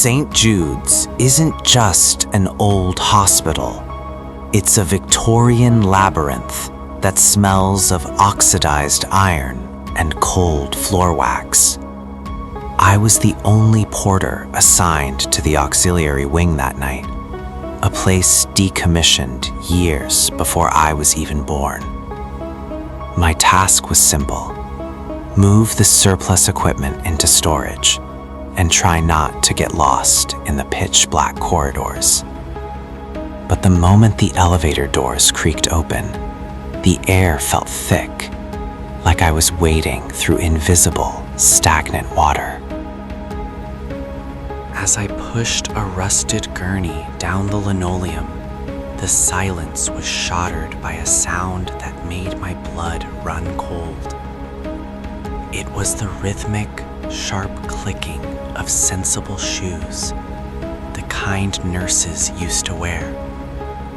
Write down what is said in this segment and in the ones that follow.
St. Jude's isn't just an old hospital. It's a Victorian labyrinth that smells of oxidized iron and cold floor wax. I was the only porter assigned to the auxiliary wing that night, a place decommissioned years before I was even born. My task was simple: move the surplus equipment into storage and try not to get lost in the pitch-black corridors. But the moment the elevator doors creaked open, the air felt thick, like I was wading through invisible, stagnant water. As I pushed a rusted gurney down the linoleum, the silence was shattered by a sound that made my blood run cold. It was the rhythmic, sharp clicking of sensible shoes, the kind nurses used to wear,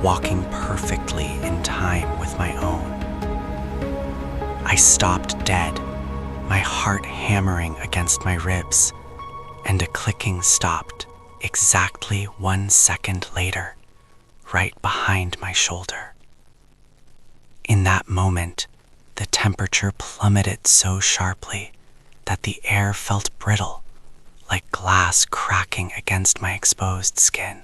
walking perfectly in time with my own. I stopped dead, my heart hammering against my ribs, and a clicking stopped exactly 1 second later, right behind my shoulder. In that moment, the temperature plummeted so sharply that the air felt brittle, like glass cracking against my exposed skin.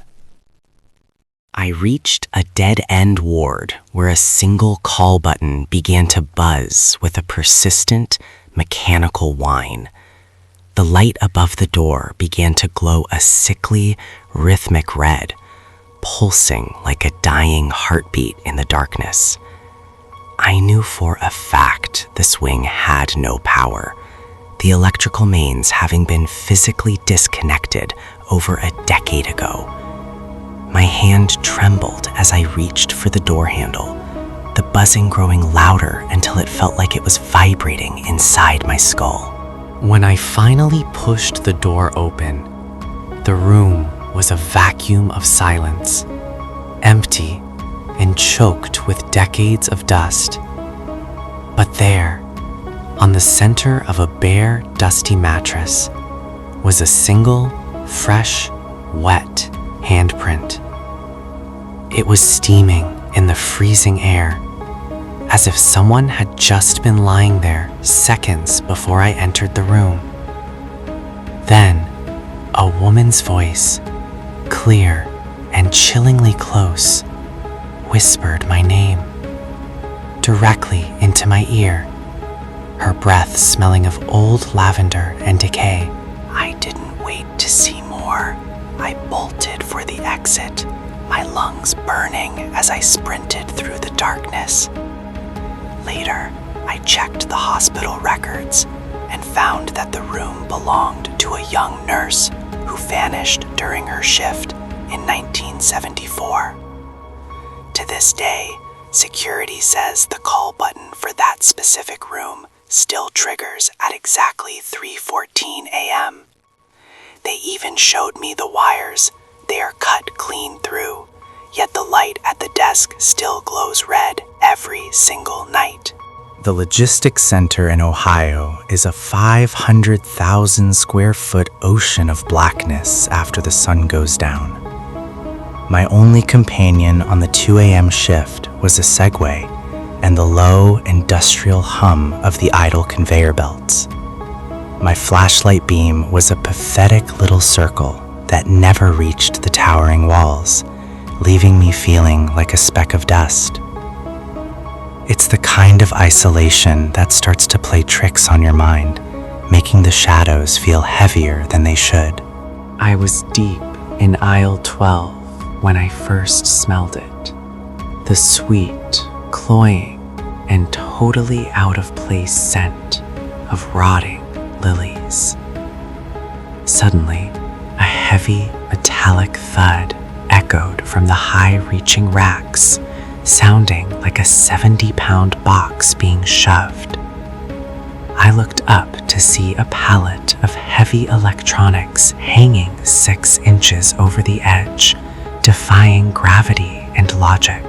I reached a dead-end ward where a single call button began to buzz with a persistent, mechanical whine. The light above the door began to glow a sickly, rhythmic red, pulsing like a dying heartbeat in the darkness. I knew for a fact this wing had no power, the electrical mains having been physically disconnected over a decade ago. My hand trembled as I reached for the door handle, the buzzing growing louder until it felt like it was vibrating inside my skull. When I finally pushed the door open, the room was a vacuum of silence, empty and choked with decades of dust. But there, on the center of a bare, dusty mattress, was a single, fresh, wet handprint. It was steaming in the freezing air, as if someone had just been lying there seconds before I entered the room. Then, a woman's voice, clear and chillingly close, whispered my name, directly into my ear, her breath smelling of old lavender and decay. I didn't wait to see more. I bolted for the exit, my lungs burning as I sprinted through the darkness. Later, I checked the hospital records and found that the room belonged to a young nurse who vanished during her shift in 1974. To this day, security says the call button for that specific room still triggers at exactly 3:14 a.m. They even showed me the wires. They are cut clean through, yet the light at the desk still glows red every single night. The logistics center in Ohio is a 500,000 square foot ocean of blackness after the sun goes down. My only companion on the 2 a.m. shift was a Segway and the low industrial hum of the idle conveyor belts. My flashlight beam was a pathetic little circle that never reached the towering walls, leaving me feeling like a speck of dust. It's the kind of isolation that starts to play tricks on your mind, making the shadows feel heavier than they should. I was deep in aisle 12 when I first smelled it. The sweet, cloying, and totally out of place scent of rotting lilies. Suddenly, a heavy, metallic thud echoed from the high-reaching racks, sounding like a 70-pound box being shoved. I looked up to see a pallet of heavy electronics hanging 6 inches over the edge, defying gravity and logic.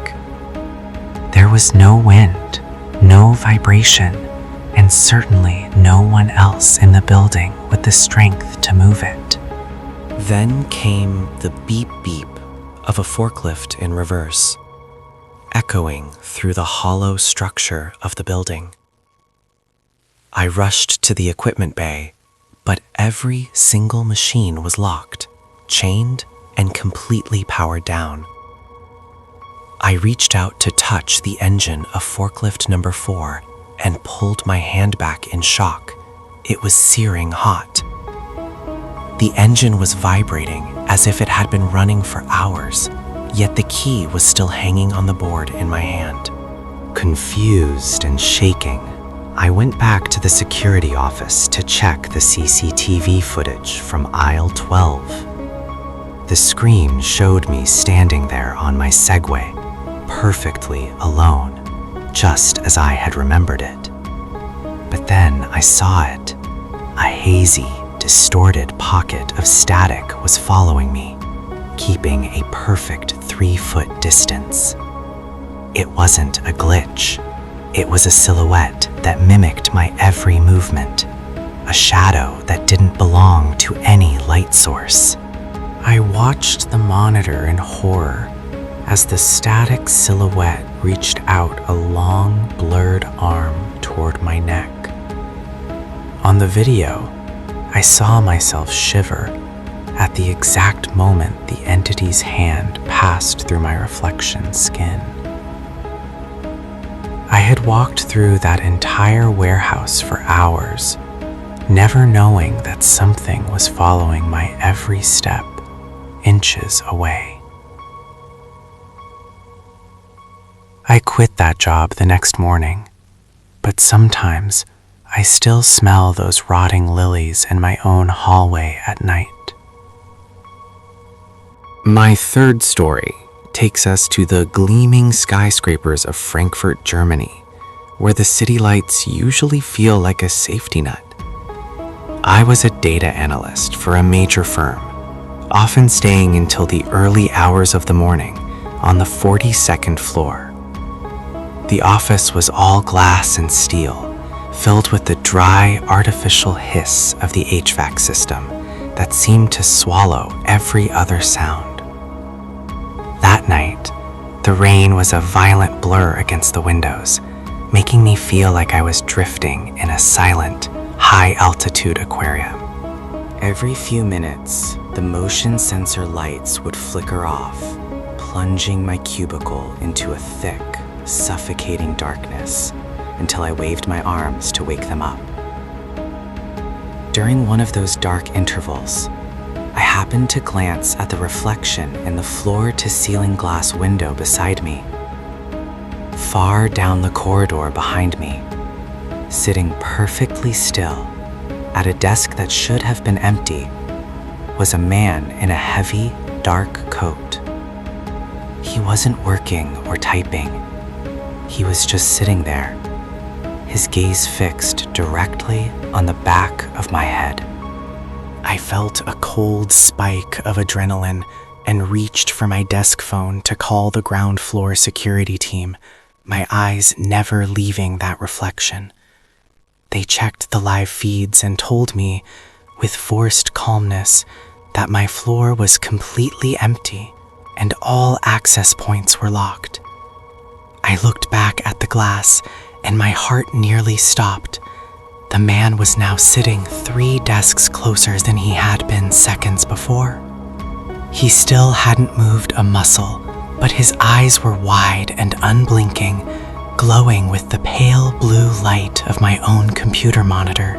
There was no wind, no vibration, and certainly no one else in the building with the strength to move it. Then came the beep beep of a forklift in reverse, echoing through the hollow structure of the building. I rushed to the equipment bay, but every single machine was locked, chained, and completely powered down. I reached out to touch the engine of forklift number 4 and pulled my hand back in shock. It was searing hot. The engine was vibrating as if it had been running for hours, yet the key was still hanging on the board in my hand. Confused and shaking, I went back to the security office to check the CCTV footage from aisle 12. The screen showed me standing there on my Segway, perfectly alone, just as I had remembered it. But then I saw it. A hazy, distorted pocket of static was following me, keeping a perfect 3-foot distance. It wasn't a glitch. It was a silhouette that mimicked my every movement, a shadow that didn't belong to any light source. I watched the monitor in horror as the static silhouette reached out a long, blurred arm toward my neck. On the video, I saw myself shiver at the exact moment the entity's hand passed through my reflection skin. I had walked through that entire warehouse for hours, never knowing that something was following my every step, inches away. I quit that job the next morning, but sometimes I still smell those rotting lilies in my own hallway at night. My third story takes us to the gleaming skyscrapers of Frankfurt, Germany, where the city lights usually feel like a safety net. I was a data analyst for a major firm, often staying until the early hours of the morning on the 42nd floor. The office was all glass and steel, filled with the dry, artificial hiss of the HVAC system that seemed to swallow every other sound. That night, the rain was a violent blur against the windows, making me feel like I was drifting in a silent, high-altitude aquarium. Every few minutes, the motion sensor lights would flicker off, plunging my cubicle into a thick, suffocating darkness until I waved my arms to wake them up. During one of those dark intervals, I happened to glance at the reflection in the floor-to-ceiling glass window beside me. Far down the corridor behind me, sitting perfectly still at a desk that should have been empty, was a man in a heavy, dark coat. He wasn't working or typing. He was just sitting there, his gaze fixed directly on the back of my head. I felt a cold spike of adrenaline and reached for my desk phone to call the ground floor security team, my eyes never leaving that reflection. They checked the live feeds and told me, with forced calmness, that my floor was completely empty and all access points were locked. I looked back at the glass and my heart nearly stopped. The man was now sitting 3 desks closer than he had been seconds before. He still hadn't moved a muscle, but his eyes were wide and unblinking, glowing with the pale blue light of my own computer monitor.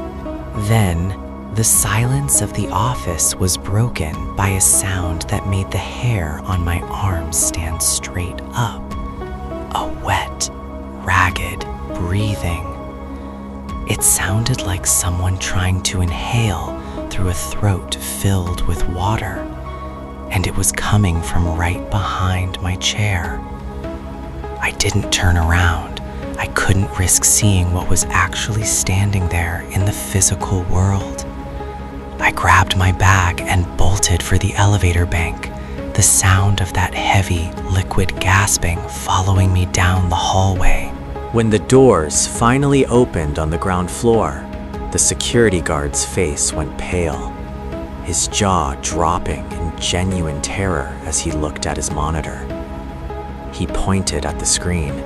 Then, the silence of the office was broken by a sound that made the hair on my arms stand straight up. A wet, ragged breathing. It sounded like someone trying to inhale through a throat filled with water, and it was coming from right behind my chair. I didn't turn around. I couldn't risk seeing what was actually standing there in the physical world. I grabbed my bag and bolted for the elevator bank, the sound of that heavy, liquid gasping following me down the hallway. When the doors finally opened on the ground floor, the security guard's face went pale. his jaw dropping in genuine terror as he looked at his monitor. He pointed at the screen,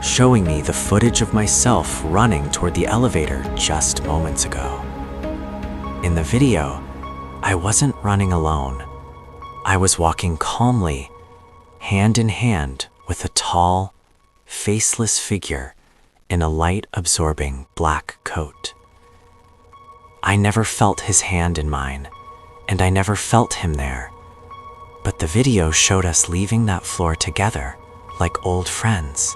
showing me the footage of myself running toward the elevator just moments ago. In the video, I wasn't running alone. I was walking calmly, hand in hand with a tall, faceless figure in a light-absorbing black coat. I never felt his hand in mine, and I never felt him there, but the video showed us leaving that floor together like old friends.